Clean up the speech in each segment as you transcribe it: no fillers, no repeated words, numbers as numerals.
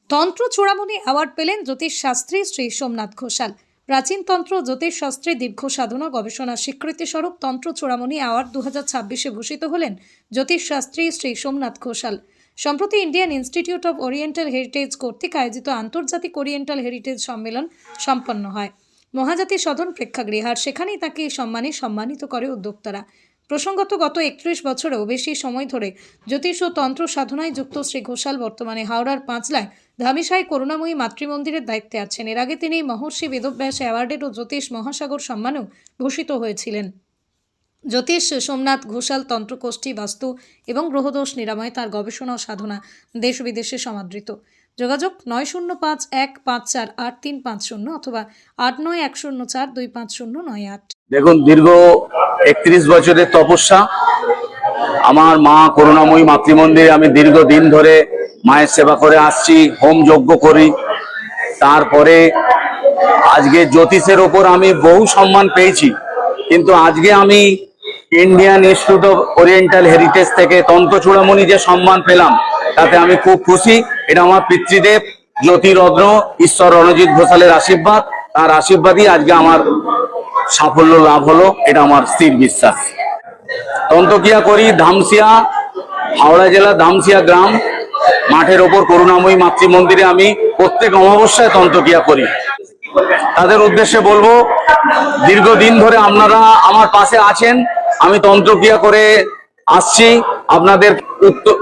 তন্ত্র চূড়ামণি অ্যাওয়ার্ড পেলেন জ্যোতিষ শাস্ত্রী শ্রী সোমনাথ ঘোষাল। প্রাচীন তন্ত্র জ্যোতিষ শাস্ত্রে দীর্ঘ সাধনা গবেষণা স্বীকৃতি স্বরূপ তন্ত্র চূড়ামণি অ্যাওয়ার্ড 2026-এ ভূষিত হলেন জ্যোতিষ শাস্ত্রী শ্রী সোমনাথ ঘোষাল। সম্প্রতি Indian institute of oriental heritage কর্তৃক আয়োজিত আন্তর্জাতিক ওরিয়েন্টাল হেরিটেজ সম্মেলন সম্পন্ন হয় মহাজাতি সদন প্রেক্ষাগৃহে, আর সেখানেই তাকে এই সম্মানে সম্মানিত করে উদ্যোক্তারা। প্রসঙ্গত গত 31 বছরেও বেশি সময় ধরে জ্যোতিষ ও তন্ত্র সাধনায় যুক্ত শ্রী ঘোষাল বর্তমানে হাওড়ার পাঁচলায় ধামিশাই করুণাময়ী মাতৃমন্দিরের দায়িত্বে আছেন। এর আগে তিনি মহর্ষি বেদব্যাস অ্যাওয়ার্ডের ও জ্যোতিষ মহাসাগর সম্মানেও ভূষিত হয়েছিলেন। জ্যোতিষ সোমনাথ ঘোষাল তন্ত্রকোষ্ঠী, বাস্তু এবং গ্রহদোষ নিরাময় তার গবেষণা ও সাধনা দেশ বিদেশে সমাদৃত। যোগাযোগ 9051548350 অথবা 8910425098। দেখুন, দীর্ঘ 31 বছরের তপস্যা। আমার মা করুণাময়ী মাতৃমন্দিরে আমি দীর্ঘদিন ধরে মায়ের সেবা করে আসছি, হোম যজ্ঞ করি। তারপরে আজকে জ্যোতিষের ওপর আমি বহু সম্মান পেয়েছি, কিন্তু আজকে আমি Indian institute of oriental heritage থেকে তন্ত্র চূড়ামণি যে সম্মান পেলাম, তাতে আমি খুব খুশি। এটা আমার পিতৃদেব জ্যোতিরত্ন ঈশ্বর রণজিৎ ঘোষালের আশীর্বাদ। তার আশীর্বাদই আজকে আমার সাফল্য লাভ হলো, এটা আমার স্থির বিশ্বাস। তন্ত্রক্রিয়া করি ধামসিয়া, হাওড়া জেলা ধামসিয়া গ্রাম, মাঠের ওপর করুণাময়ী মাতৃমন্দিরে আমি প্রত্যেক অমাবস্যায় তন্ত্রক্রিয়া করি। তাদের উদ্দেশ্যে বলবো, দীর্ঘদিন ধরে আপনারা আমার পাশে আছেন, আমি তন্ত্রক্রিয়া করে আসছি আপনাদের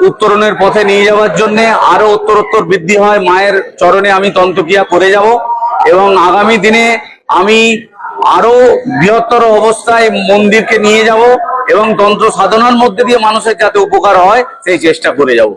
উত্তরণের পথে নিয়ে যাওয়ার জন্য। আরো উত্তরোত্তর বৃদ্ধি হয়, মায়ের চরণে আমি তন্ত্রক্রিয়া করে যাব এবং আগামী দিনে আমি আরো বৃহত্তর অবস্থায় মন্দিরকে নিয়ে যাব এবং তন্ত্র সাধনার মধ্যে দিয়ে মানুষের যাতে উপকার হয় সেই চেষ্টা করে যাব।